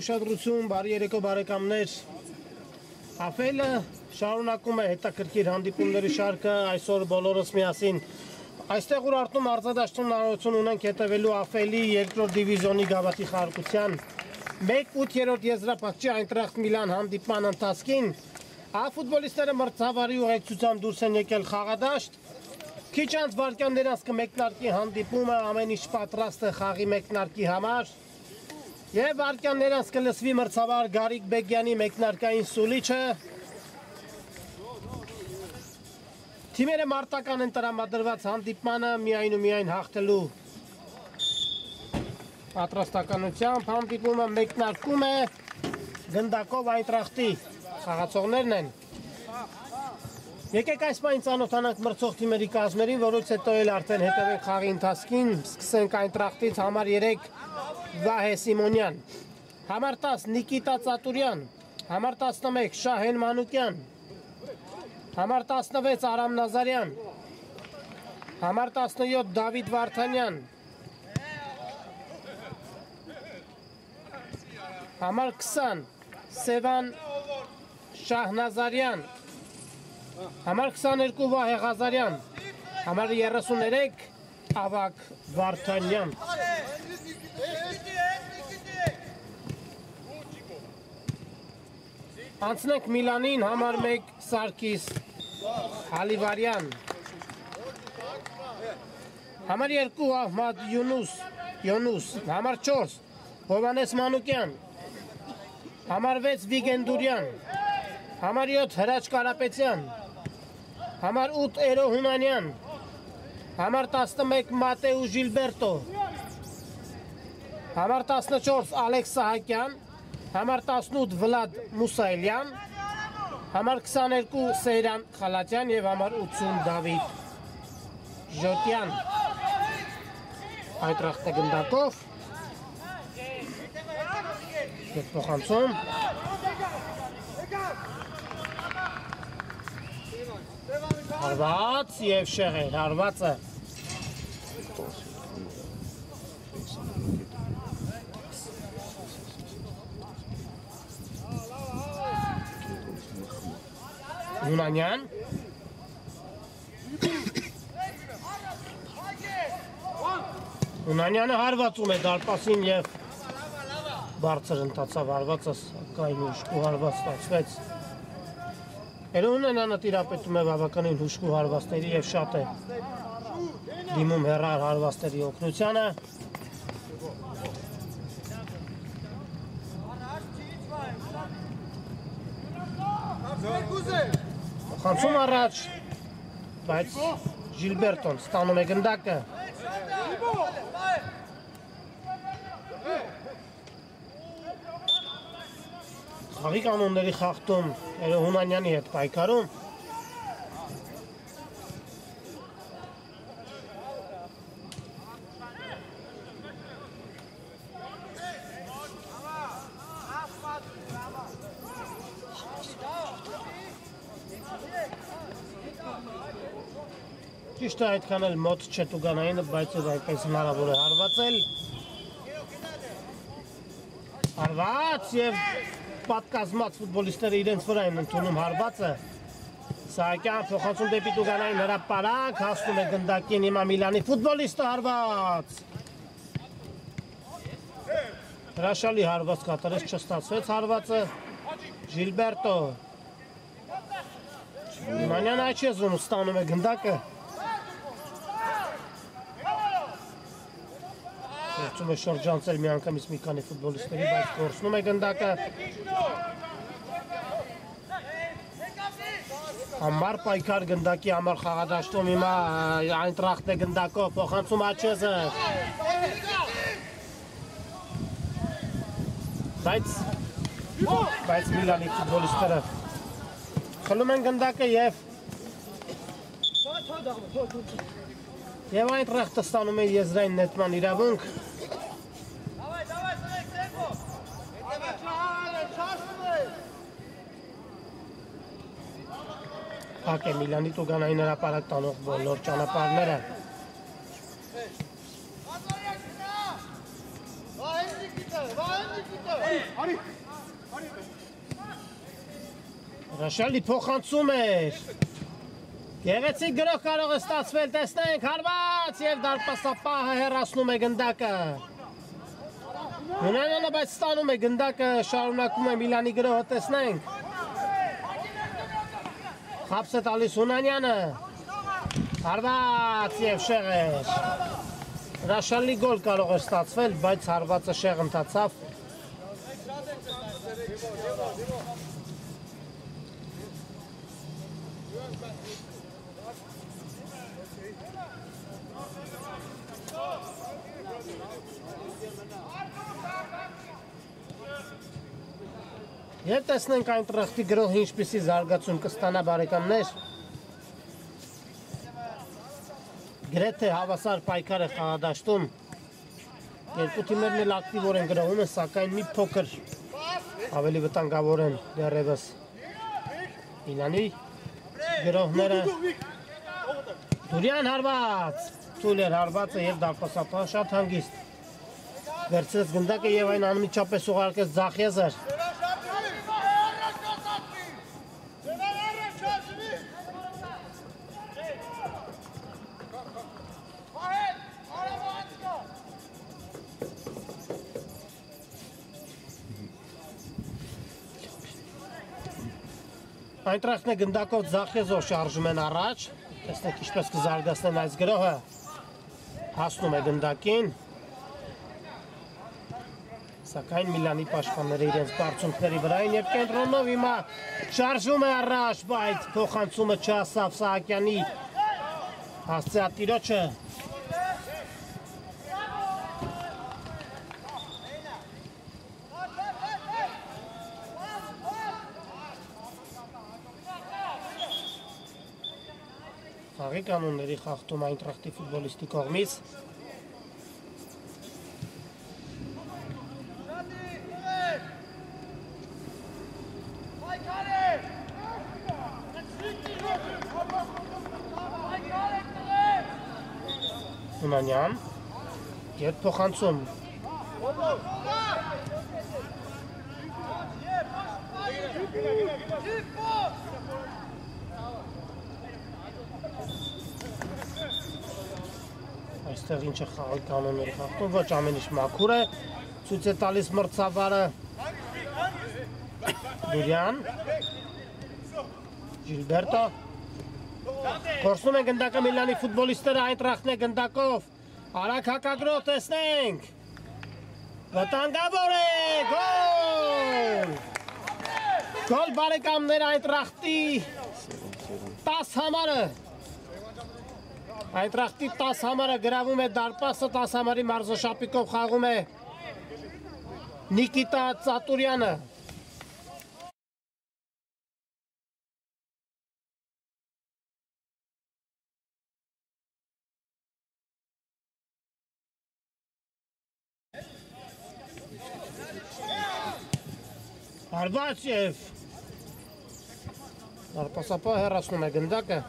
Ուշադրություն, բարի երեկո բարեկամներ, Աֆելը շարունակում է հետաքրքիր հանդիպումների շարքը, այսօր բոլորս միասին այստեղ ուրարտում արձադաշտում նարություն ունենք հետևելու Աֆելի երկրորդ դիվիզիոնի գավաթի խաղարկության 1/8 եզրափակիչ Այնտրախտ Միլան հանդիպման ընթացքին ֆուտբոլիստները մրցավարի ուղեկցությամբ դուրս են եկել խաղադաշտ, քիչ անց վայրկյաններս կմեկնարկի հանդիպումը, ամեն ինչ պատրաստ է խաղի մեկնարկի համար Եվ վայրկյաններս կլսվի մրցավար Գարիկ Բեգյանի մեկնարկային սուլիչը Թիմերը մարտական են տրամադրված հանդիպմանը միայն ու միայն հաղթելու պատրաստականությամբ հանդիպումը մեկնարկում է գնդակով Այնտրախտի խաղացողներն են Եկեք այս պահին ծանոթանանք մրցող թիմերի կազմերին, որից հետո էլ արդեն հետևենք խաղի ընթացքին, սկսենք Այնտրախտից համար 3 Վահե Սիմոնյան, համար 10 Նիկիտա Ծատուրյան, համար 11 Շահեն Մանուկյան, համար 16 Արամ Նազարյան, համար 17 Դավիթ Վարդանյան, համար 20 Սևան Շահնազարյան, համար 22 Վահե Ղազարյան, համար 33 Ավակ Վարդանյան Անցնենք Միլանին, համար 1 Սարգիս Հալիվարյան, համար 2 Ահմադ Յունուս, համար 4 Հովանես Մանուկյան, համար 6 Վիգեն Դուրյան, համար 7 Հրաչ Կարապետյան, համար 8 Էրո Հունանյան, համար 11 Մատեու Ժիլբերտո, համար 14 Ալեքս Սահակյան, համար 18 Վլադ Մուսայելյան, համար 22 Սեյրան Խալատյան և համար 80 Դավիթ Ժոտյան Այնտրախտը գնդակով Եվ փոխանցում Հարված և Շեղեր, հարվածը Հունանյան Հունանյանը հարվածում է դարպասին և բարձր ընթացավ հարվածը սակայն հուշկու հարված ստացվեց Հունանյանը տիրապետում է բավականին հուշկու հարվածների և շատ է դիմում հեռար հարվածների օգնությանը Խանցում առաջ, բայց Ժիլբերտոն ստանում է գնդակը Խաղի կանոնների խախտում Էրո Հունանյանի հետ պայքարում Ճիշտ է այդքան էլ մոտ չէ տուգանայինը, բայց և այդպես հնարավոր է հարվածել Հարված և պատկազմած ֆուտբոլիստները իրենց վրա են ընդունում հարվածը Սահակյան փոխանցում դեպի տուգանային հրապարակ, հասնում է գնդակին հիմա Միլանի ֆուտբոլիստը հարված Հրաշալի հարված կատարեց, չստացվեց հարվածը Ժիլբերտո Մանյան այչ եզում ստանում է գնդակը Գործում է շրջանցել մի անգամից մի քանի ֆուտբոլիստների, բայց կորցնում է գնդակը Համար պայքար գնդակի համար խաղադաշտում հիմա Այնտրախտ է գնդակով, փոխանցում Աչեզը Բայց Բայց Միլանի ֆուտբոլիստները խլում են գնդակը և Այնտրախտը ստանում է եզրային նետման իրավունք Հակ է Միլանի տուգանային հրապարակ տանող բոլոր ճանապարհները Ռաշալի փոխանցում էր Գեղեցիկ գրող կարող է ստացվել, տեսնենք, հարված և դարպասապահը հեռացնում է գնդակը Հունանյանը բայց ստանում է գնդակը, շարունակում է Միլանի գրողը, տեսնենք Խապս է տալիս Հունանյանը Հարված և շեղեր Ռաշալի գոլ կարող է ստացվել, բայց հարվածը շեղ ընթացավ Եվ տեսնենք Այնտրախտի գրողը ինչպիսի զարգացում կստանա բարեկամներ Գրեթե հավասար պայքար է խաղադաշտում Երկու թիմերն էլ ակտիվորեն են գրողում են, սակայն մի փոքր ավելի վտանգավոր են դեռևս Միլանի գրողները Դուրյան հարված Թույլ էր հարվածը և դարպասապահը շատ հանգիստ Վերցրեց գնդակը և այն անմիջապես ուղարկեց Ձախեզր Այնտրախտն է գնդակով Ձախեզով շարժում են առաջ Տեսնեք ինչպես կզարգացնեն այս գրողը Հասնում է գնդակին Սակայն Միլանի պաշտպանները իրենց բարձունքների վրային և կենտրոնով հիմա շարժում է առաջ Բայց փոխանցումը չհասավ Սահակյանի հասցեատիրոջը Խաղի կանոնների խախտում Այնտրախտի ֆուտբոլիստի կողմից Հունանյան Ետ փոխանցում Այստեղ ինչ է խաղի կանոնների խախտում, ոչ ամեն ինչ մաքուր է, ցույց է տալիս մրցավարը Դուրյան Ժիլբերտո Կորսնում են գնդակը Միլանի ֆուտբոլիստները Այնտրախտն է գնդակով Արագ հակագրող տեսնենք Վտանգավոր է Գոլ Գոլ բարեկամներ Այնտրախտի 10 համարը Այնտրախտի 10 համարը գրավում է դարպասը 10 համարի մարզաշապիկով խաղում է Նիկիտա Ծատուրյանը Հարված և դարպասապահը հեռացնում է գնդակը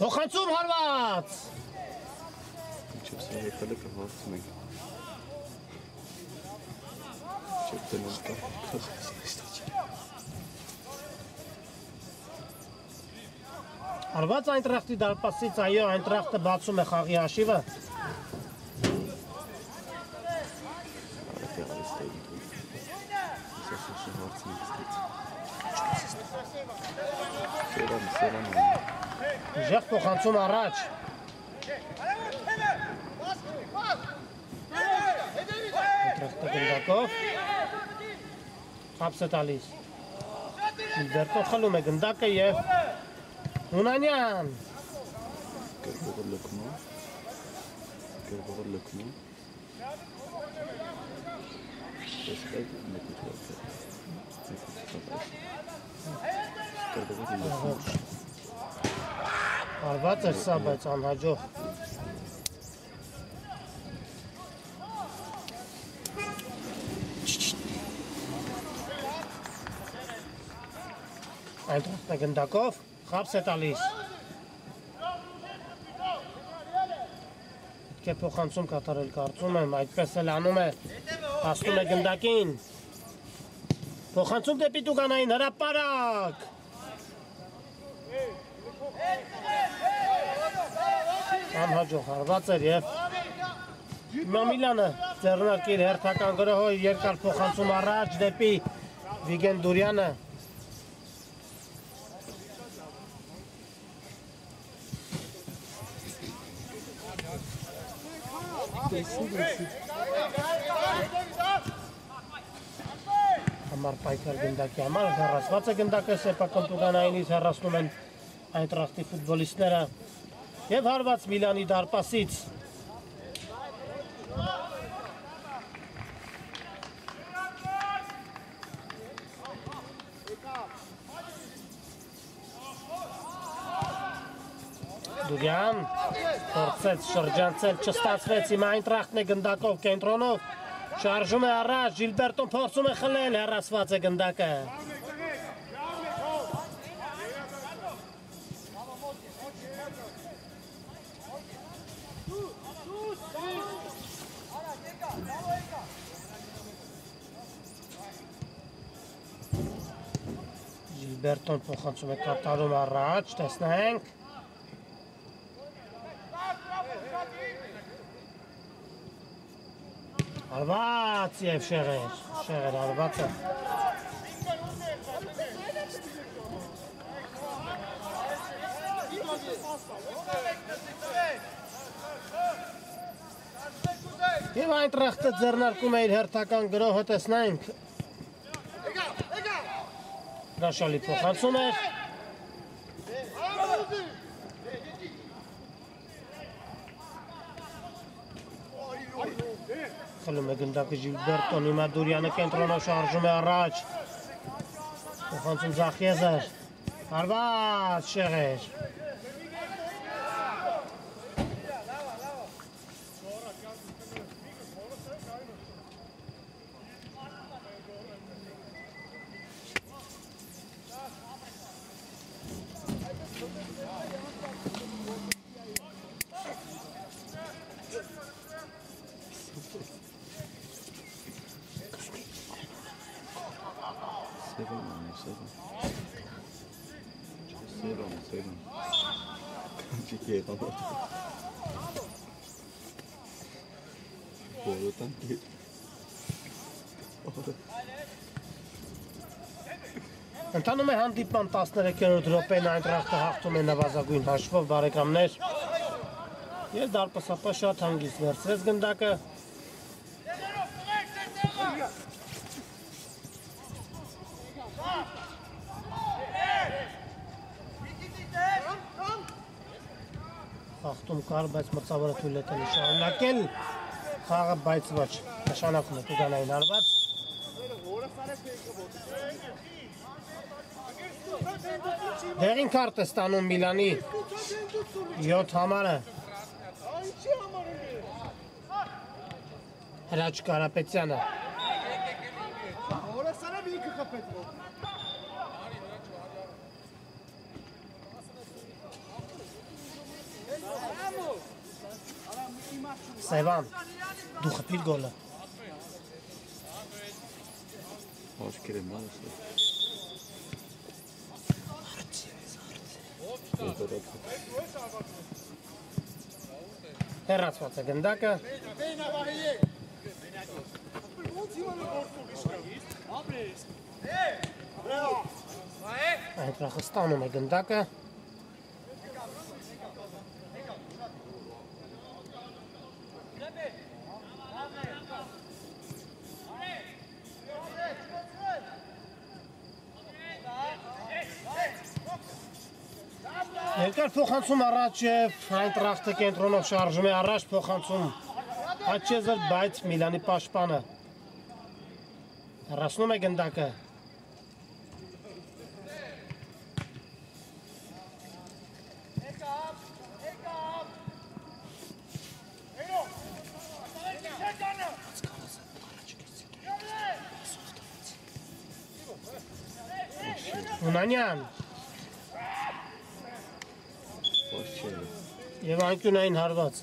Փոխանցում հարված Չեպսը եկալը կհարցում ենք Չեպսը նստա Հարված Այնտրախտի դարպասից այո Այնտրախտը բացում է խաղի հաշիվը Ժեղ փոխանցում առաջ գնդակով։ Խապս է տալիս։ Ժիլբերտոն խլում է գնդակը և Հունանյան։ Գերբողը լքում է։ Գերբողը լքում է։ Տեսկայք մեկուչ վարդը։ Գերբողը լքում է։ Արված էր սա, բայց անհաջող։ Այնտեղ գնդակով խապս է տալիս։ Պետք է փոխանցում կատարել, կարծում եմ, այդպես էլ անում է, հասնում է գնդակին։ Փոխանցում դեպի տուգանային հրապարակ։ Անհաջող հարված էր և Մամիլյանը ձեռնարկի իր հերթական գրոհով երկար փոխանցում առաջ դեպի Վիգեն Դուրյանը։ Համար պայքար գնդակի համար, հեռացված է գնդակը սեփական տուգանայինից հեռացնում են Այնտրախտի ֆուտբոլիստները և հարված Միլանի դարպասից։ Դուրյան փորձեց շրջանցել, չստացվեց, հիմա Այնտրախտն է գնդակով կենտրոնով, շարժում է առաջ, Ժիլբերտոն փորձում է խլել, հեռացված է գնդակը։ Ժիլբերտոն փոխանցում է կատարում առաջ, տեսնենք։ Հարված և շեղեր հարված է։ Եվ Այնտրախտը ձեռնարկում է իր հերթական գրոհը, տեսնենք։ Հրաշալի փոխանցում էր։ Խլում է գնդակը Ժիլբերտոն, հիմա Դուրյանը կենտրոնով շարժում է առաջ։ Փոխանցում Զախիեզեր, հարված շեղեր։ Seven. Kanji Borutan değil. Ընթանում է հանդիպման 13-րդ րոպեն Այնտրախտը հաղթում է նվազագույն հաշվով բարեկամներ և դարպասապա շատ հանգիստ վերցրեց գնդակը հաղթում կար, բայց մրցավորը թույլ է տալիս շարունակել խաղը, բայց ոչ նշանակում է տուգանային հարված դեղին քարտ է ստանում Միլանի 7 համարը Հրաչ Կարապետյանը Սևան, դու խփիր գոլը Hoş geldin maalesef. Հեռացված է գնդակը Այնտրախը ստանում է գնդակը Անկար փոխանցում առաջ եւ Այնտրախտը կենտրոնով շարժում է առաջ փոխանցում Աչեզեր բայց Միլանի պաշտպանը Հեռացնում է գնդակը Ունանյան Եվ անկյունային հարված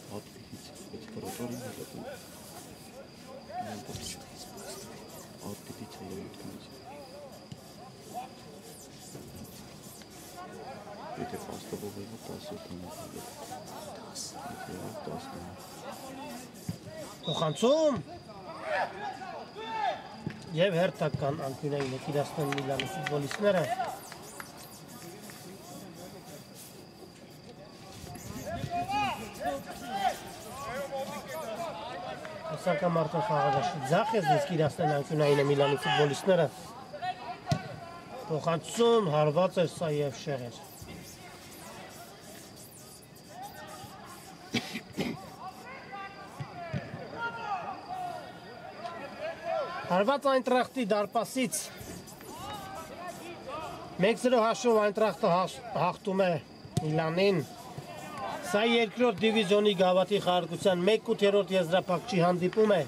Փոխանցում Եվ հերթական անկյունային եք իրացնեն Միլանի ֆուտբոլիստները Սակամ արդեն խաղադաշտի ձախ ես դիսկ իրացնեն անկյունային Միլանի ֆուտբոլիստները Փոխանցում հարված էր սա և շեղեր Հարված Այնտրախտի դարպասից 1-0 հաշվով Այնտրախտը հաղթում է Միլանին Սա երկրորդ դիվիզիոնի գավաթի խաղարկության 1/8 եզրափակչի հանդիպում է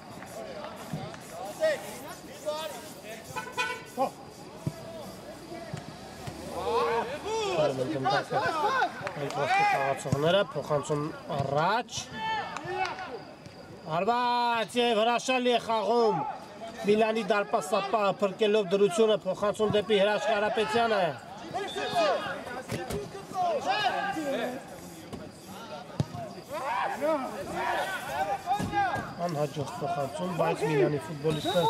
Այնտրախտի խաղացողները փոխանցում առաջ Հարված և հրաշալի է խաղում Միլանի դարպասապահը փրկելով դրությունը փոխանցում դեպի Հրաշք Կարապետյանը Անհաջող փոխանցում, բայց Միլանի ֆուտբոլիստը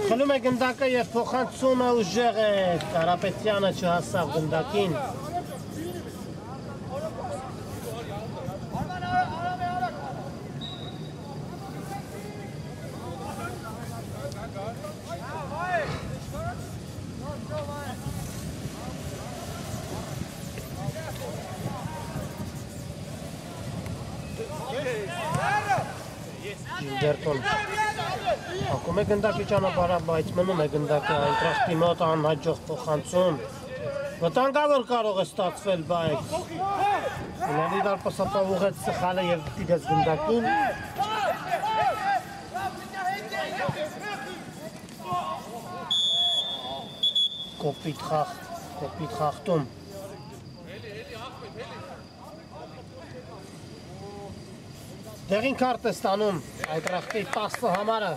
խլում է գնդակը և փոխանցումը ուժեղ է Կարապետյանը չհասավ գնդակին Դերտոն Ակում է գնդակի ճանապարհը, բայց մնում է գնդակը Այնտրախտի մոտ անհաջող փոխանցում Վտանգավոր կարող է ստացվել, բայց Միլանի դարպասապահ ուղղեց սխալը և տիրեց գնդակին Կոպիտ խախտում Դեղին քարտ է ստանում Այնտրախտի 10 համարը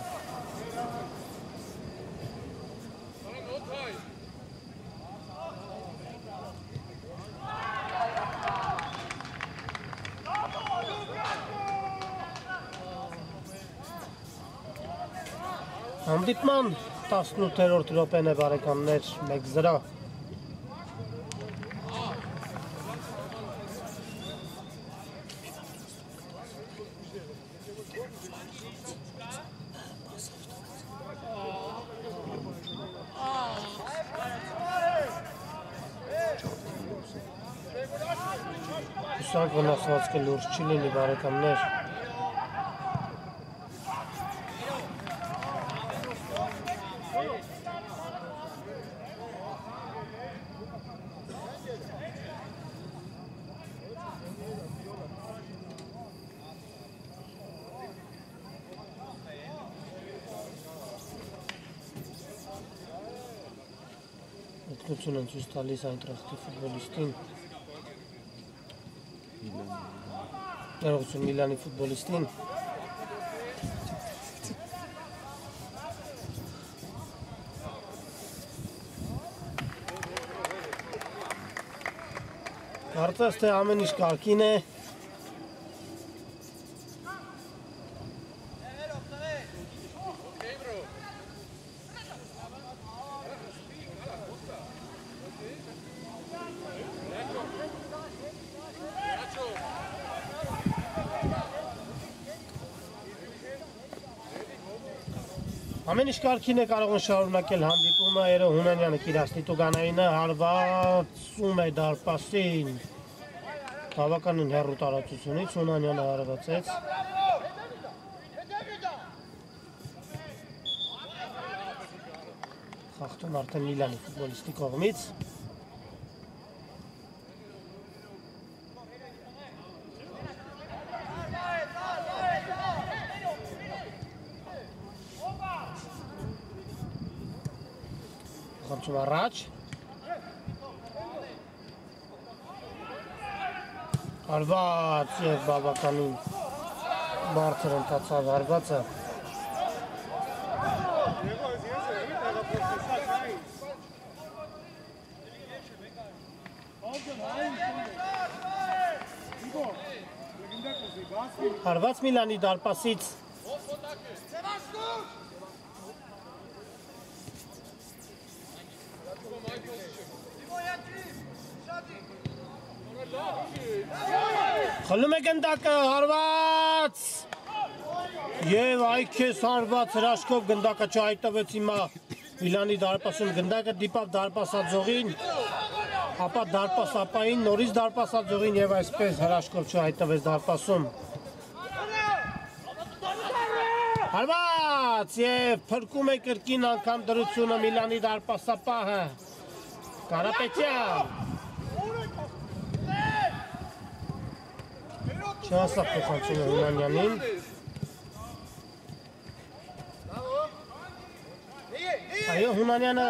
Հանդիպման 18-րդ րոպեն է բարեկամներ 1-0 Հուսանք վնասվածքը լուրջ չի լինի բարեկամներ Օգնություն են ցույց տալիս Այնտրախտի ֆուտբոլիստին Ներողություն Միլանի ֆուտբոլիստին Կարծես թե ամեն ինչ կարգին է Ամեն ինչ կարգին է կարող են շարունակել հանդիպումը Երո Հունանյանը Կիրասնի Տուգանայինը հարվածում է դարպասին Բավականին հեռու տարածությունից Հունանյանը հարվածեց։ Խախտում արդեն Միլանի ֆուտբոլիստի կողմից։ Խնդրում առաջ։ Հարված և բավականին բարձր ընթացավ հարվածը։ Հարված Միլանի դարպասից խլում է գնդակը, հարված և այ քեզ հարված հրաշքով գնդակը չհայտվեց հիմա Միլանի դարպասում գնդակը դիպավ դարպասաձողին, ապա դարպասապային, նորից դարպասաձողին և այսպես հրաշքով չհայտվեց դարպասում։ Հարված և փրկում է կրկին անգամ դրությունը Միլանի դարպասապահը, Կարապետյան։ Չհասավ փոխանցում է Հունանյանին։ Այո, Հունանյանը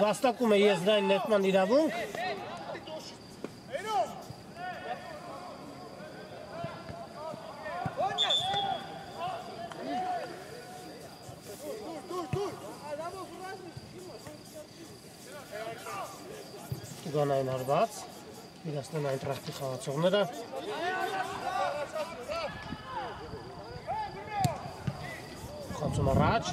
վաստակում է եզրային նետման իրավունք։ Տուգանային հարված, իրացնեն Այնտրախտի խաղացողները։ Խնդրում առաջ։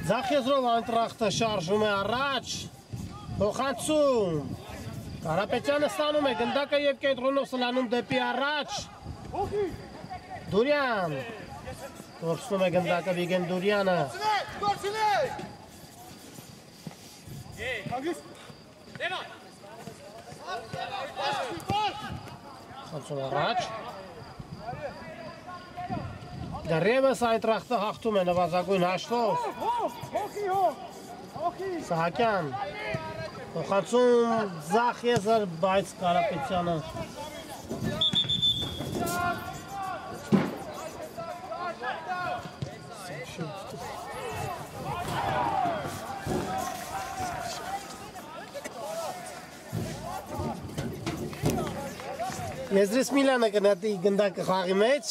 Ձախ եզրով Այնտրախտը շարժում է առաջ, փոխանցում, Կարապետյանը ստանում է գնդակը և կենտրոնով սլանում դեպի առաջ, Դուրյան, կորցնում է գնդակը Վիգեն Դուրյանը, խնդրում առաջ, դեռևս Այնտրախտը հաղթում է նվազագույն հաշվով։ Սահակյան, փոխանցում ձախ եզր, բայց Կարապետյանը Եզրես Միլանը կնատի գնդակը խաղի մեջ։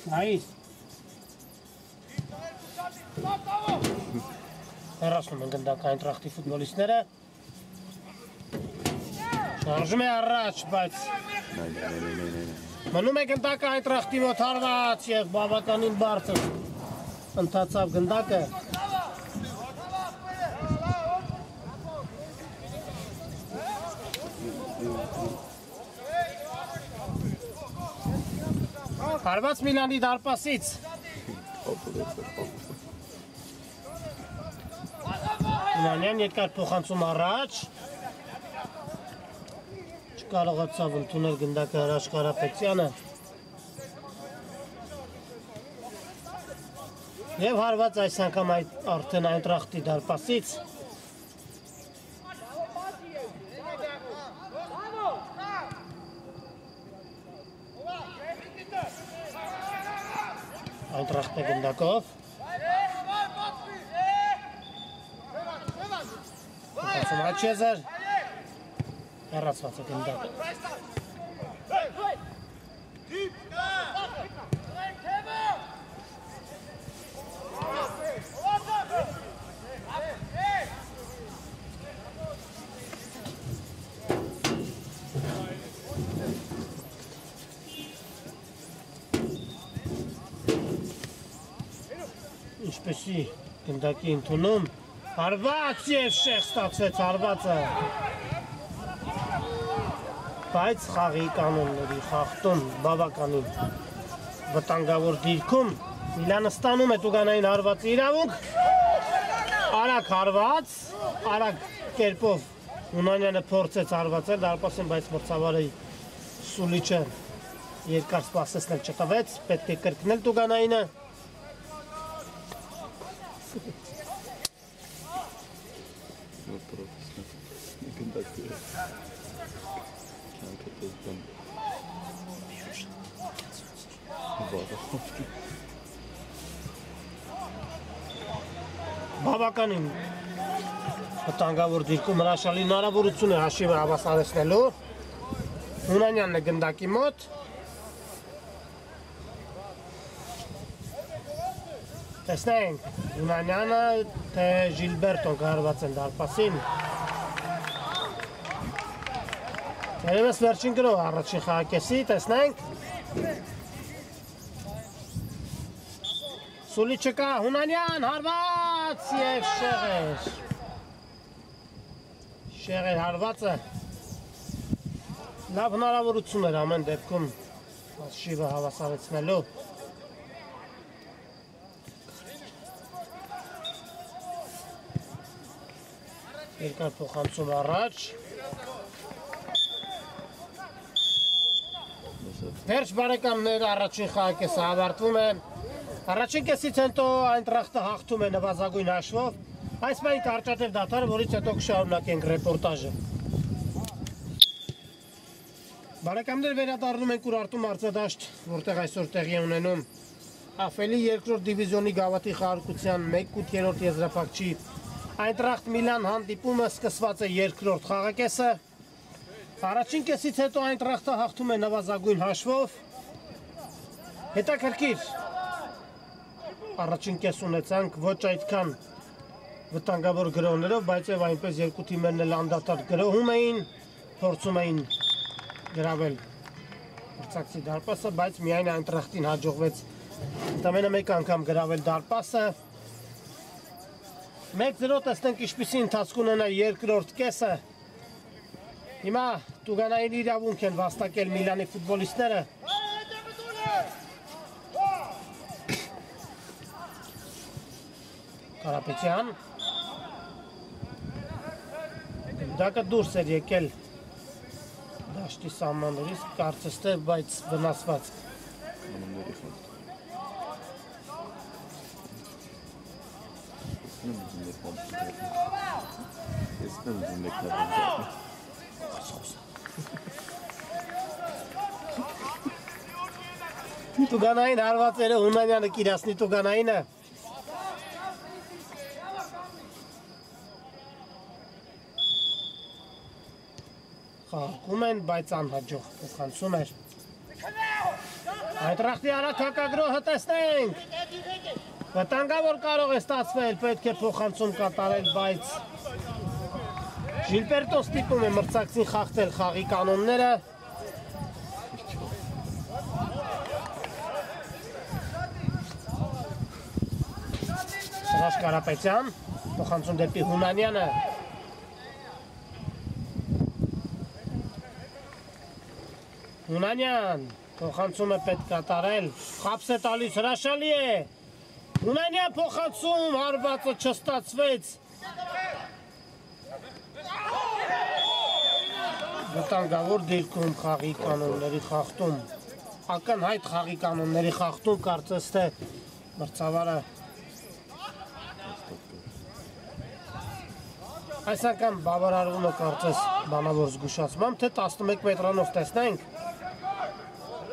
Նայիս։ Հեռացնում են գնդակը Այնտրախտի ֆուտբոլիստները։ Շարժում է առաջ, բայց մնում է գնդակը Այնտրախտի մոտ հարված և բավականին բարձր ընթացավ գնդակը։ Հարված Միլանի դարպասից։ Հունանյան երկար փոխանցում առաջ։ Չկարողացավ ընդունել գնդակը Հրաշք Կարապետյանը։ Եվ հարված այս անգամ արդեն Այնտրախտի դարպասից։ Այնտրախտը գնդակով։ Փոխանցում աջ եզր։ Հեռացված է գնդակը։ Այսպեսի գնդակի ընդունում, հարված և շեղ ստացվեց հարվածը, բայց խաղի կանոնների խախտում բավականին վտանգավոր դիրքում, Միլանը ստանում է Տուգանային հարվածի իրավունք, արագ հարված, արագ կերպով Հունանյանը փորձեց հարվածել, դարպասին, բայց մրցավարի Սուլիչը երկար սպասեցնել չտվեց, պետք է կրկնել Տուգանայինը։ Բավականին վտանգավոր դիրքում հրաշալի հնարավորություն է հաշիվը հավասարեցնելու։ Հունանյանն է գնդակի մոտ։ Տեսնենք, Հունանյանը թե Ժիլբերտոն կհարված են դարպասին։ Երևս վերջին գրով առաջին խաղակեսի, տեսնենք։ Սուլի չկա, Հունանյան, հարված և շեղեր։ Շեղեր հարվածը։ Լավ հնարավորություն էր ամեն դեպքում հաշիվը հավասարեցնելու։ Երկար փոխանցում առաջ։ Վերջ բարեկամներ առաջին խաղակեսը ավարտվում է։ Առաջին կեսից հետո Այնտրախտը հաղթում է նվազագույն հաշվով։ Այս պահին կարճատև դադար, որից հետո կշարունակենք ռեպորտաժը։ Բարեկամներ, վերադառնում ենք Ուրարտու մարզադաշտ, որտեղ այսօր տեղի է ունենում Աֆելի երկրորդ դիվիզիոնի գավաթի խաղարկության 1/8 եզրափակչի Այնտրախտ Միլան հանդիպումը սկսված է երկրորդ խաղակեսը։ Առաջին կեսից հետո Այնտրախտը հաղթում է նվազագույն հաշվով։ Հետաքրքիր առաջին կես ունեցանք ոչ այդքան վտանգավոր գրոհներով, բայց եւ այնպես երկու թիմերն էլ անդադար գրոհում էին, փորձում էին գրավել մրցակցի դարպասը, բայց միայն Այնտրախտին հաջողվեց ընդամենը մեկ անգամ գրավել դարպասը։ 1-0 տեսնենք ինչպիսի ընթացք ունենա երկրորդ կեսը։ Հիմա Տուգանային իրավունք են վաստակել Միլանի ֆուտբոլիստները։ Կարապետյան Դակը դուրս էր եկել դաշտի սահմաններից, կարծես թե, բայց վնասված։ Տուգանային հարվածերը Հունանյանը կիրասնի Տուգանայինը։ Խաղարկում են, բայց անհաջող փոխանցում էր։ Այնտրախտի արագ հակագրոհը տեսնենք։ Վտանգավոր կարող է ստացվել, պետք է փոխանցում կատարել, բայց Ժիլբերտոն ստիպում է մրցակցին խախտել խաղի կանոնները։ Սրաշ Կարապետյան, փոխանցում դեպի Հունանյանը։ Հունանյան, փոխանցումը պետք կատարել, խապս է տալիս, հրաշալի է։ Հունանյան փոխանցում, հարվածը չստացվեց։ Վտանգավոր դիրքում խաղի կանոնների խախտում, ակնհայտ խաղի կանոնների խախտում, կարծես թե մրցավարը այս անգամ բավարարվում է կարծես բանավոր զգուշացմամբ, թե 11 մետրանով տեսնենք։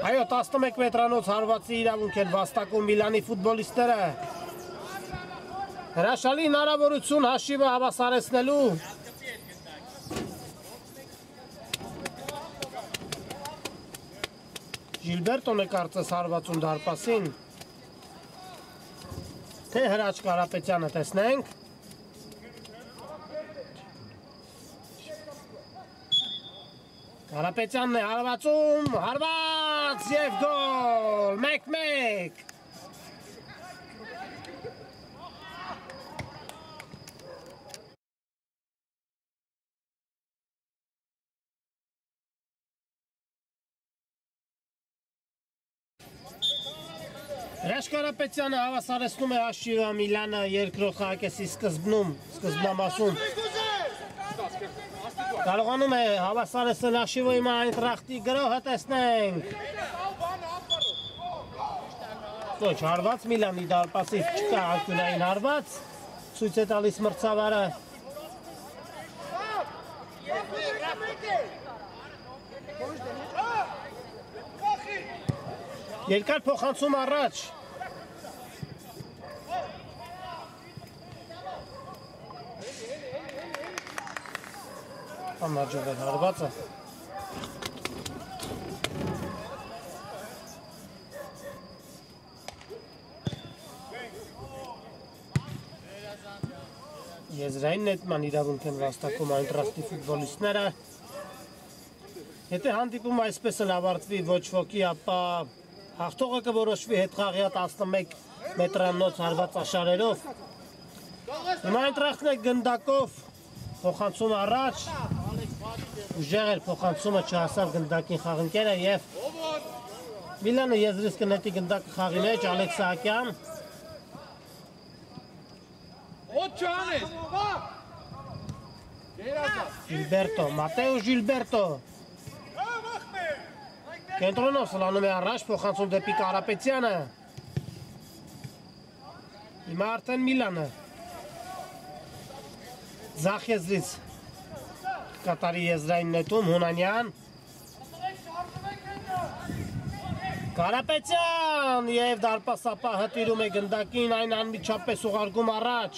Այո, 11 մետրանոց հարվածի իրավունք են վաստակում Միլանի ֆուտբոլիստները։ Հրաշալի հնարավորություն հաշիվը հավասարեցնելու։ Ժիլբերտոն է կարծես հարվածում դարպասին։ Թե Հրաչ Կարապետյանը տեսնենք։ Կարապետյանն է հարվածում, հարված և գոլ, 1-1։ Հրաշ Կարապետյանը հավասարեցնում է հաշիվը Միլանը երկրորդ խաղակեսի սկզբնամասում։ Կարողանում է հավասարեցնել հաշիվը հիմա Այնտրախտի գրոհը տեսնենք։ Ոչ, հարված Միլանի դարպասից չկա ակյունային հարված, ցույց է տալիս մրցավարը։ Երկար փոխանցում առաջ։ Անհաջող է հարվածը։ Եզրային նետման իրավունք են վաստակում Այնտրախտի ֆուտբոլիստները։ Եթե հանդիպումը այսպես էլ ավարտվի ոչ ոքի, ապա հաղթողը կորոշվի հետխաղյա 11 մետրանոց հարված աշարերով։ Հիմա Այնտրախտն է գնդակով փոխանցում առաջ։ Ուժեղ էր փոխանցումը չհասավ գնդակին խաղընկերը եւ Միլանը եզրից կնետի գնդակը խաղի մեջ Ալեքս Սահակյան։ Ժիլբերտո, Մատեո Ժիլբերտո։ Կենտրոնով սլանում է առաջ, փոխանցում դեպի Կարապետյանը։ Հիմա արդեն Միլանը։ Ձախ եզրից կատարի եզրային նետում Հունանյան։ Կարապետյան և դարպասապահը տիրում է գնդակին, այն անմիջապես ուղարկում առաջ։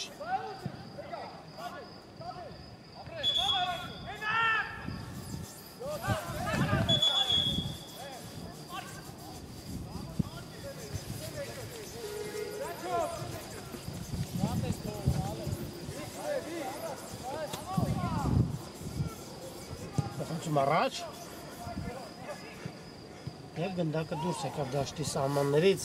Փոխանցում առաջ։ Եվ գնդակը դուրս եկավ դաշտի սահմաններից։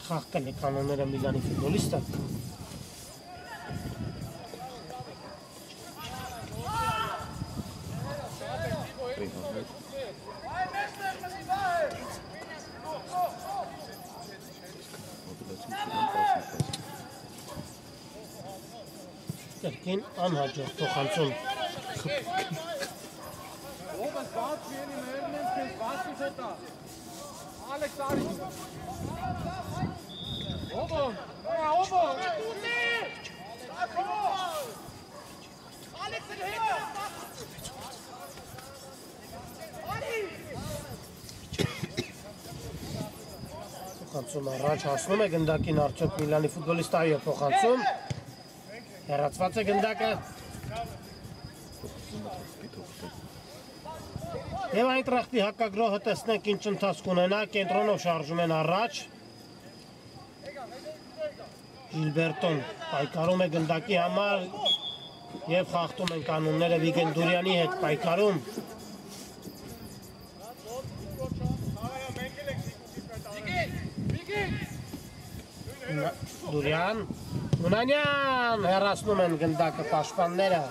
Խախտել է կանոնները Միլանի ֆուտբոլիստը։ Կրկին անհաջող փոխանցում։ Փոխանցում առաջ հասնում է գնդակին արդյոք Միլանի ֆուտբոլիստը այո փոխանցում։ Հեռացված է գնդակը։ Եվ Այնտրախտի հակագրոհը տեսնենք ինչ ընթացք ունենա, կենտրոնով շարժում են առաջ։ Ժիլբերտոն պայքարում է գնդակի համար և խախտում են կանոնները Վիգեն Դուրյանի հետ պայքարում։ Դուրյան, Հունանյան, հեռացնում են գնդակը պաշտպանները։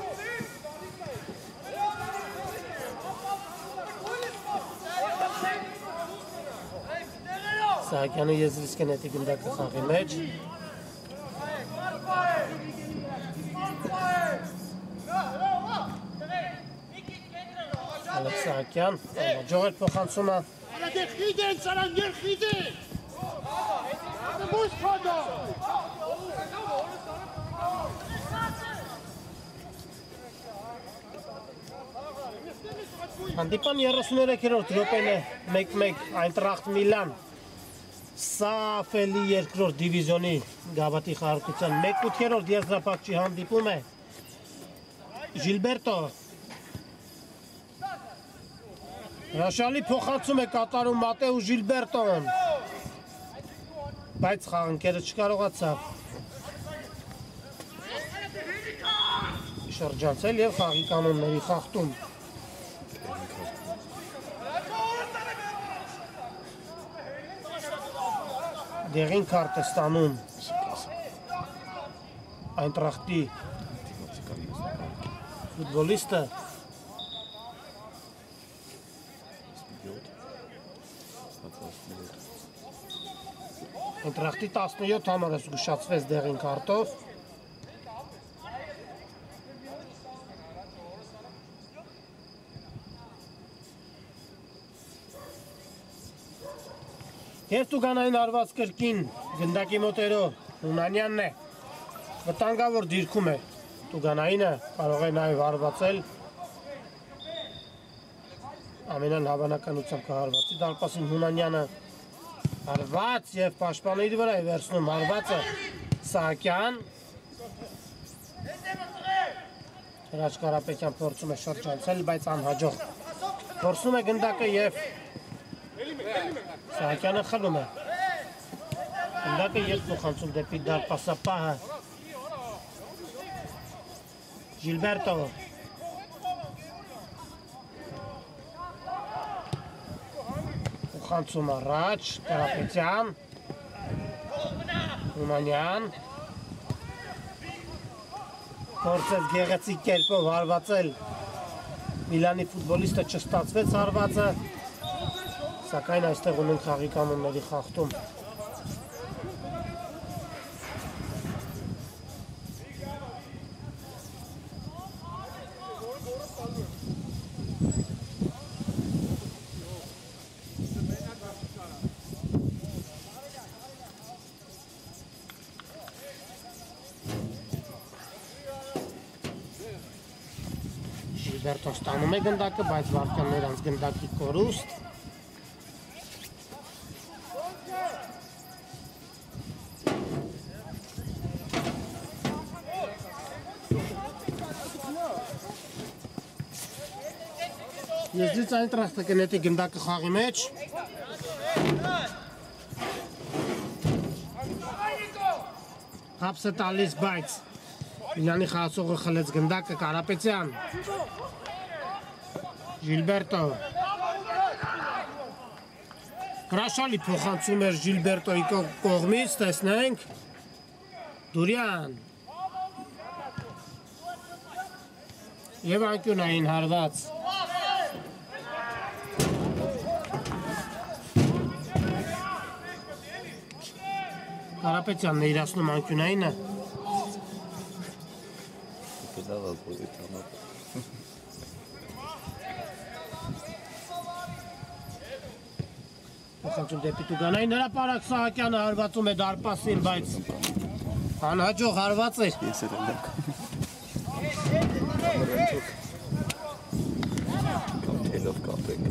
Սահակյանը եզրից կնետի գնդակը խաղի մեջ։ Ալեքս Սահակյան, հաջող էր փոխանցումը։ Հանդիպան 33-րդ րոպեն է 1-1 Այնտրախտ Միլան։ Սա Ֆելի երկրորդ դիվիզիոնի գավաթի խաղարկության 1/8 եզրափակչի հանդիպում է։ Ժիլբերտո հրաշալի փոխանցում է կատարում Մատեո Ժիլբերտոն, բայց խաղընկերը չկարողացավ շրջանցել և խաղի կանոնների խախտում։ դեղին քարտ է ստանում Այնտրախտի ֆուտբոլիստը Այնտրախտի 17 համար է զգուշացվեց դեղին քարտով Եվ տուգանային արված կրկին գնդակի մոտերով Հունանյանն է վտանգավոր դիրքում է տուգանայինը կարող է նաև հարվածել ամենայն հավանականությամբ կհարվածի դարպասին Հունանյանը հարված և պաշտպանը իր վրա է վերցնում հարվածը Սահակյան Հրաչ Կարապետյան փորձում է շրջանցել, բայց անհաջող փորձում է գնդակը և Սահակյանը խլում է գնդակը երբ փոխանցում դեպի դարպասապահը Ժիլբերտո փոխանցում առաջ Կարապետյան Հումանյան փորձեց գեղեցիկ կերպով հարվածել Միլանի ֆուտբոլիստը չստացվեց հարվածը Սակայն այստեղ ունենք խաղի կանոնների խախտում Ժիլբերտոն ստանում է գնդակը, բայց վարդյաններ անց գնդակի կորուստ Եզրից Այնտրախտը կնետի գնդակը խաղի մեջ Հապս է տալիս, բայց Միլանի խաղացողը խլեց գնդակը Կարապետյան Ժիլբերտո Հրաշալի փոխանցում էր Ժիլբերտոյի կողմից, տեսնենք Դուրյան Եվ անկյունային հարված Կարապետյանն է իրացնում անկյունայինը Փոխանցում դեպի տուգանային հրապարակ Սահակյանը հարվածում է դարպասին, բայց անհաջող հարված էր Ես էլ եմ Կամ թելով կապեք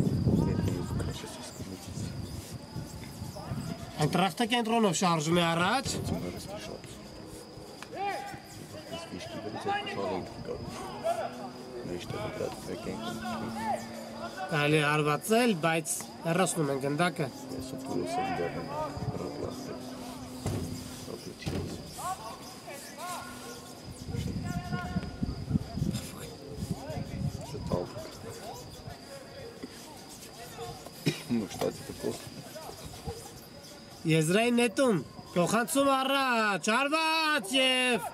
Այնտրախտը կենտրոնով շարժում է առաջ Կարելի է հարվածել, բայց հեռացնում են գնդակը Եզրային նետում, փոխանցում առաջ, հարված և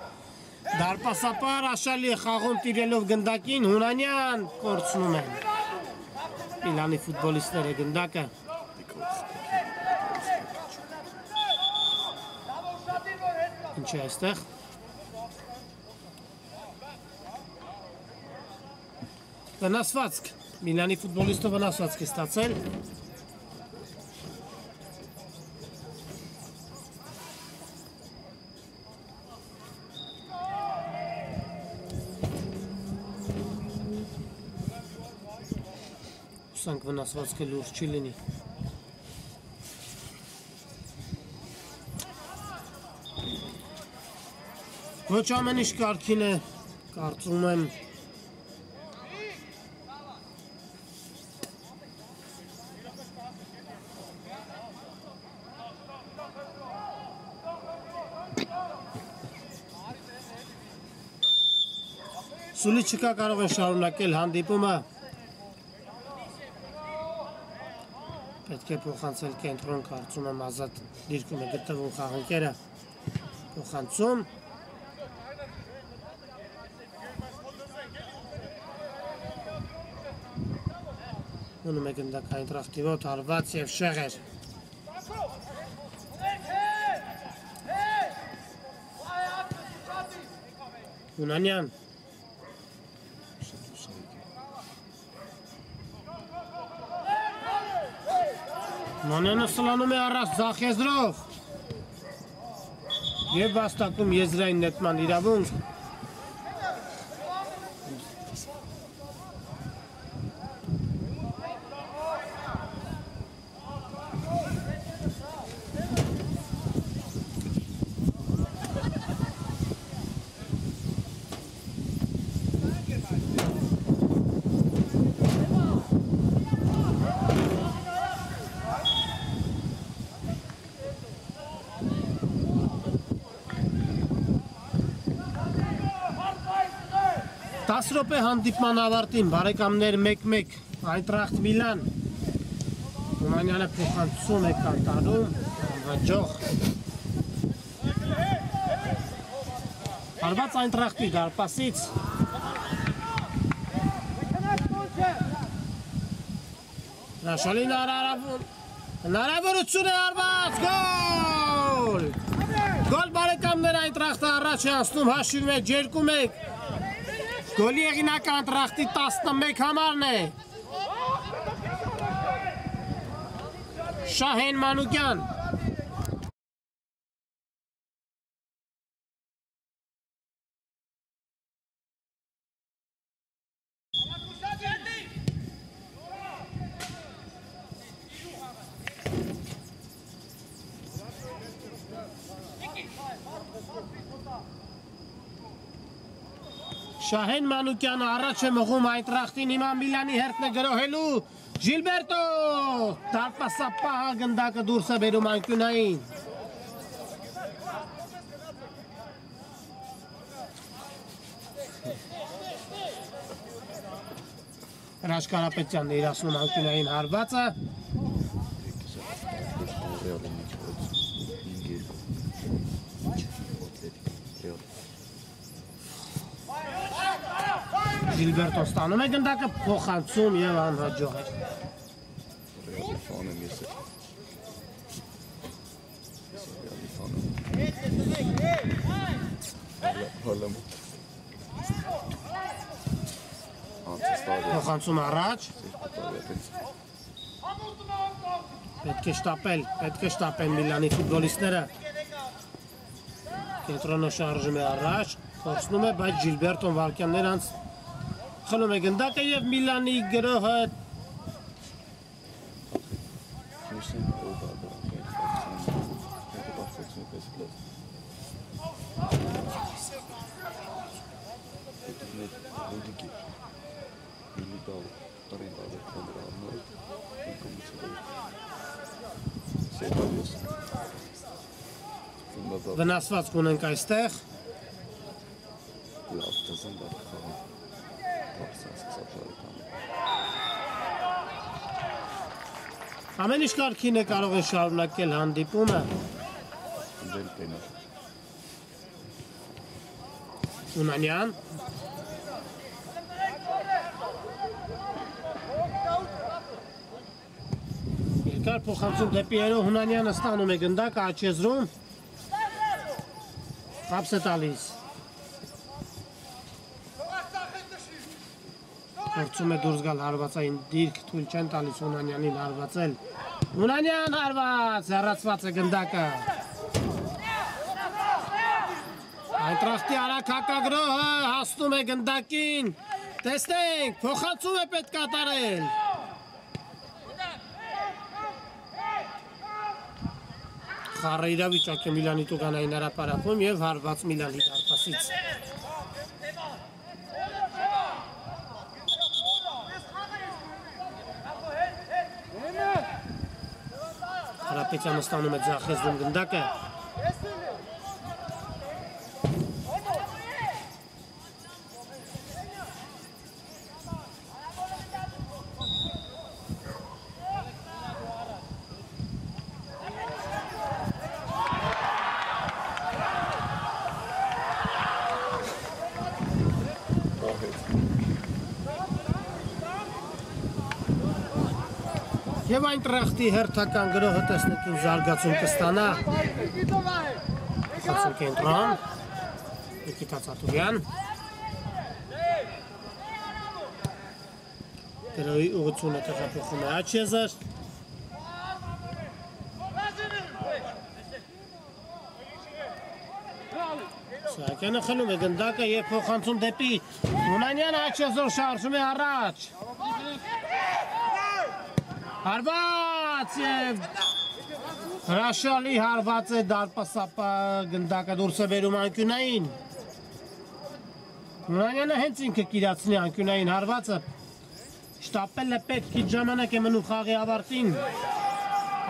դարպասապար աշալի է խաղում տիրելով գնդակին, Հունանյան կորցնում են Միլանի ֆուտբոլիստները գնդակը Ինչ է այստեղ Վնասվածք, Միլանի ֆուտբոլիստը վնասվածք է ստացել Հուսանք վնասվածքը լուրջ չի լինի Ոչ ամեն ինչ կարգին է, կարծում եմ Սուլիչիկա կարող է շարունակել հանդիպումը Պետք է փոխանցել կենտրոն, կարծում եմ ազատ դիրքում է գտնվում խաղանքերը։ Փոխանցում։ Ունում է գնդակ Այնտրախտի մոտ, հարված և շեղեր։ Հունանյան։ Մանյանը սլանում է առաջ ձախեզրով և վաստակում եզրային նետման իրավունք։ Տաս րոպե հանդիպման ավարտին, բարեկամներ 1-1, Այնտրախտ Միլան, Հունանյանը փոխանցում է կատարում, անհաջող։ Հարված Այնտրախտի դարպասից։ Հրաշալի հնարավորություն է հարված, գոլ! Գոլ բարեկամներ Այնտրախտը առաջ է անցնում, հաշիվում է 2-1։ Գոլի եղինակը Այնտրախտի 11 համարն է։ Շահեն Մանուկյան։ Շահեն Մանուկյանը առաջ է մղում Այնտրախտին, հիմա Միլանի հերթն է գրոհելու, Ժիլբերտո, դարպասապահը գնդակը դուրս է բերում անկյունային։ Հրաշ Կարապետյանն է իրացնում անկյունային հարվածը։ Ժիլբերտոն ստանում է գնդակը, փոխանցում և անհաջող է։ Փոխանցում առաջ։ Պետք է շտապեն Միլանի ֆուտբոլիստները։ Կենտրոնը շարժում է առաջ, կորցնում է, բայց Ժիլբերտոն վարկյաններ անց խլում է գնդակը և Միլանի գրոհը վնասված կունենք այստեղ։ Ամեն ինչ կարգին է, կարող է շարունակել հանդիպումը։ Հունանյան։ Երկար փոխանցում դեպի երո, Հունանյանը ստանում է գնդակը աչեզրում։ Կապս է տալիս։ Փորձում է դուրս գալ հարվածային դիրք, թույլ չեն տալիս Հունանյանին հարվածել։ Հունանյան հարված, հեռացված է գնդակը։ Այնտրախտի արագ հակագրոհը հասնում է գնդակին։ Տեսնենք, փոխանցում է պետք կատարել։ Խառը իրավիճակ է Միլանի տուգանային հրապարակում և հարված Միլանի դարպասից։ Կարապետյանը ստանում է ձախեզրում գնդակը։ Եվ Այնտրախտի հերթական գրողը տեսնեք զարգացում կստանա։ Խոցում կենտրոն, Նիկիտա Ծատուրյան։ Գրողի ուղղությունը տեղափոխում է Աչեզար։ Սահակյանը խլում է գնդակը և փոխանցում դեպի Հունանյանը Աչեզոր շարժում է առաջ։ Հարված և հրաշալի հարված է դարպասապա գնդակը դուրս է բերում անկյունային։ Հունանյանը հենց ինքը կիրացնի անկյունային հարվածը։ Շտապել է պետք քիչ ժամանակ է մնում խաղի ավարտին։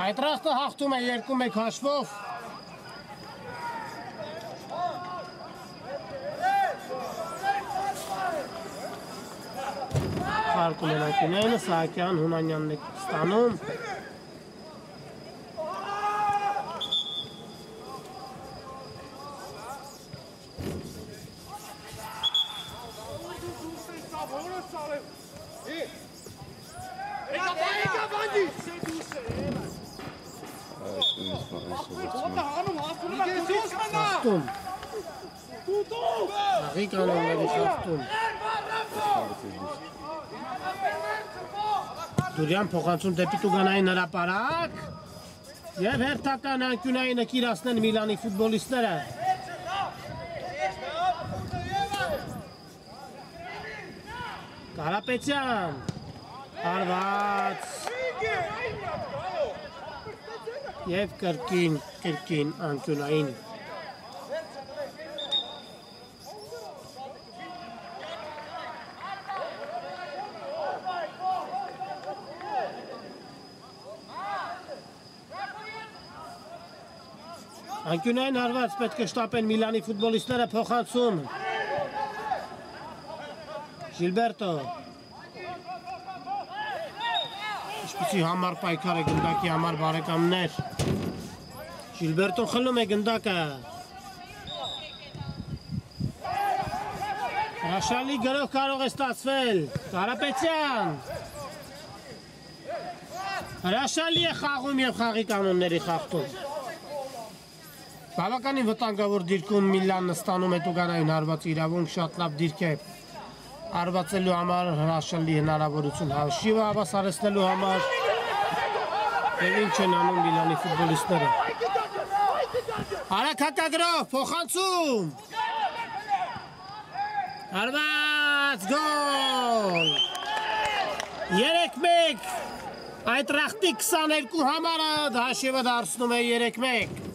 Այնտրախտը հաղթում է 2-1 հաշվով։ Խարկում են անկյունայինը, Սահակյան Հունանյանն է ստանում։ Խաղթում։ Աղի կանոնների խաղթում։ Դուրյան փոխանցում դեպի Տուգանային հրապարակ և հերթական անկյունայինը կիրացնեն Միլանի ֆուտբոլիստները։ Կարապետյան, հարված և կրկին անկյունային։ Անկյունային հարված պետք է շտապեն Միլանի ֆուտբոլիստները փոխանցում։ Ժիլբերտո։ Ինչպիսի համար պայքար է գնդակի համար բարեկամներ։ Ժիլբերտոն խլում է գնդակը։ Հրաշալի գրող կարող է ստացվել։ Կարապետյան։ Հրաշալի է խաղում և խաղի կանոնների խախտում։ Բավականին վտանգավոր դիրքում Միլանն ստանում է Տուգանային հարվածի իրավունք, շատ լավ դիրք է հարվածելու համար, հրաշալի հնարավորություն հաշիվը հավասարեցնելու համար և ինչ են անում Միլանի ֆուտբոլիստները։ Արագ հակագրով, փոխանցում։ Հարված, գոլ։ 3-1 Այնտրախտի 22 համարը հաշիվը դարձնում է 3-1։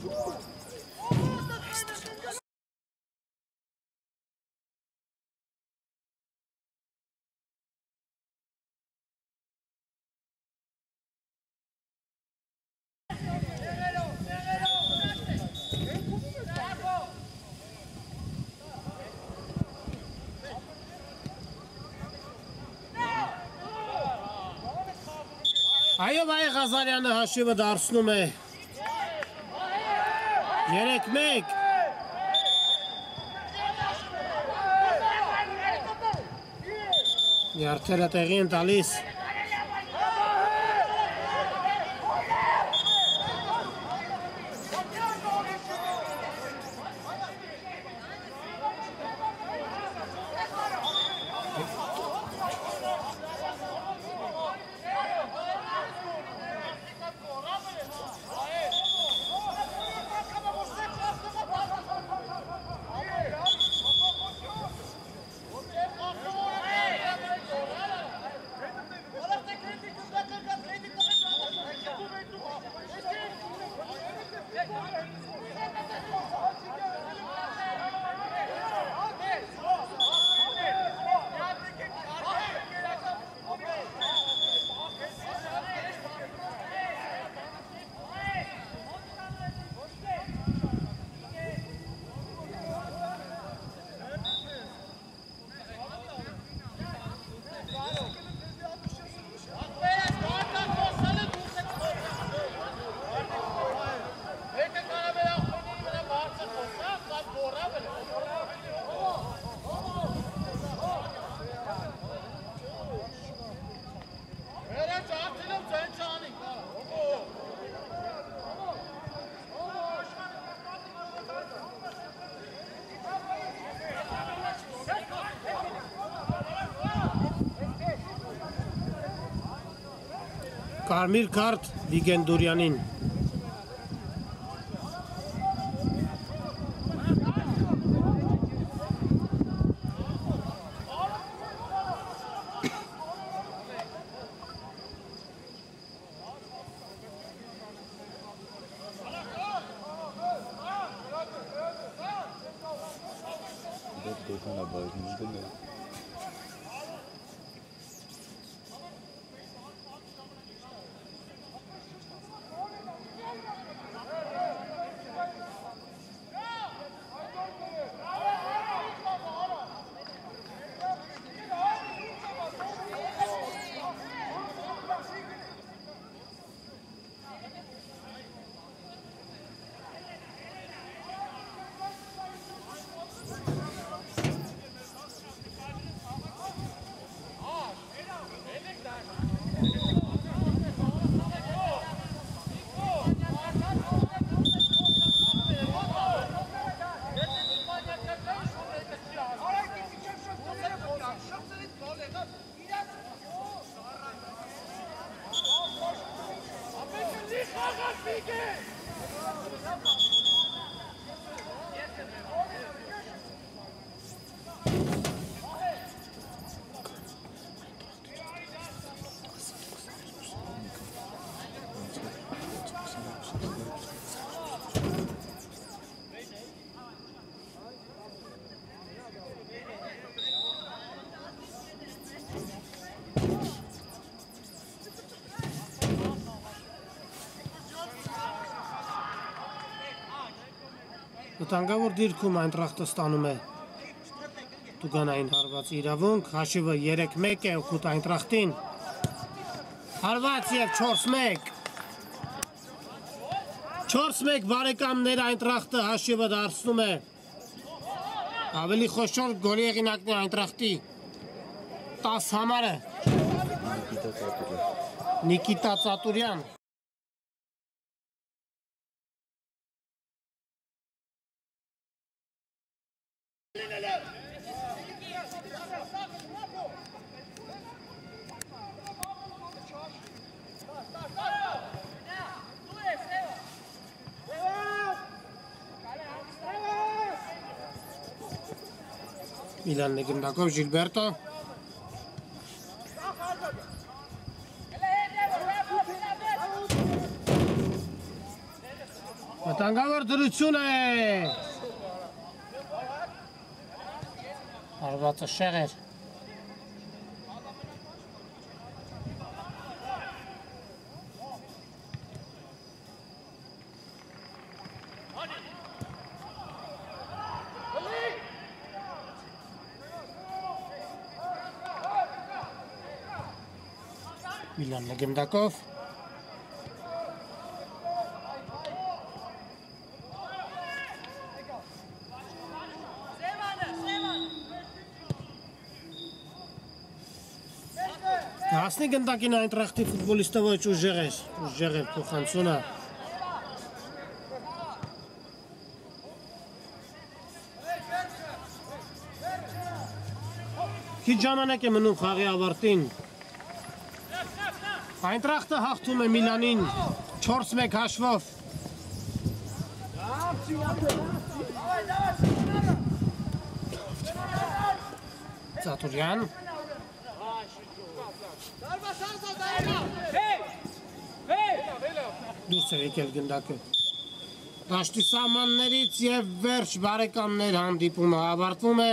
Այո, Վայ Ղազարյանը հաշիվը դարձնում է 3-1։ Նյարդերը տեղի են տալիս։ Կարմիր քարտ Վիգեն Դուրյանին։ Վտանգավոր դիրքում Այնտրախտը ստանում է տուգանային հարվածի իրավունք, հաշիվը 3-1 է օգուտ Այնտրախտին, հարված և 4-1, 4-1 բարեկամներ Այնտրախտը հաշիվը դարձնում է, ավելի խոշոր գոլի հեղինակն է Այնտրախտի 10 համարը, Նիկիտա Ծատուրյան։ Միլան Նեգնդակով Ժիլբերտո Վտանգավոր դրություն է Հարվածը շեղեր Միլան Նեգնդակով Հասնի գնդակին Այնտրախտի ֆուտբոլիստը ոչ ուժեղ էր փոխանցումը Քիչ ժամանակ է մնում խաղի ավարտին Այնտրախտը հաղթում է Միլանին 4-1 հաշվով Ծատուրյան Դուրս է եկել գնդակը Դաշտի սահմաններից և վերջ բարեկամներ հանդիպումը ավարտվում է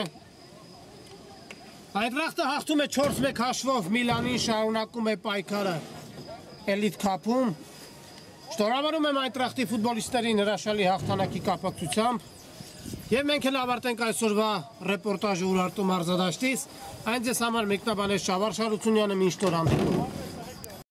Այնտրախտը հաղթում է 4-1 հաշվով Միլանին շարունակում է պայքարը Էլիտ քափում Շնորհավորում եմ Այնտրախտի ֆուտբոլիստերին հրաշալի հաղթանակի կապակցությամբ Եվ մենք էլ ավարտենք այսօրվա ռեպորտաժը Ուրարտու մարզադաշտից Այն ձեզ համար մեկնաբանեց Շավարժ Հարությունյանը մինչ նոր հանդիպում